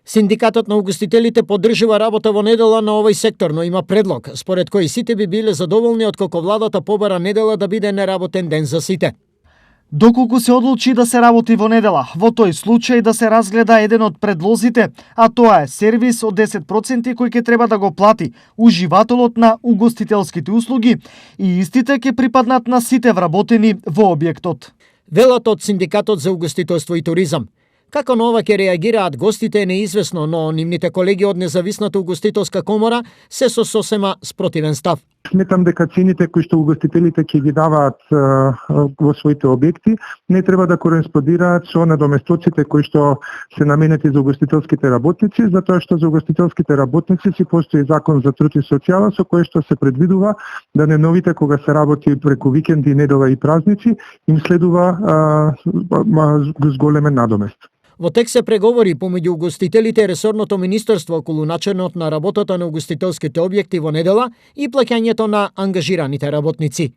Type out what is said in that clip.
Синдикатот на угостителите поддржува работа во недела на овој сектор, но има предлог, според кој сите би биле задоволни откако владата побара недела да биде неработен ден за сите. Доколку се одлучи да се работи во недела, во тој случај да се разгледа еден од предлозите, а тоа е сервис од 10% кој ќе треба да го плати уживателот на угостителските услуги и истите ќе припаднат на сите вработени во објектот. Велат од Синдикатот за угостителство и туризам. Како на ова ќе реагираат гостите е неизвестно, но нивните колеги од Независната угостителска комора се со сосема спротивен став. Сметам дека цените кои што угостителите ќе ги даваат во своите објекти не треба да кореспондираат со надоместоците кои што се наменети за угостителските работници, затоа што за угостителските работници си постои закон за труд и социјала со кој што се предвидува да деновите кога се работи преку викенди, недела и празници им следува зголемен надомест. Во тек се преговори помеѓу угостителите и ресорното министерство околу начинот на работата на угостителските објекти во недела и плаќањето на ангажираните работници.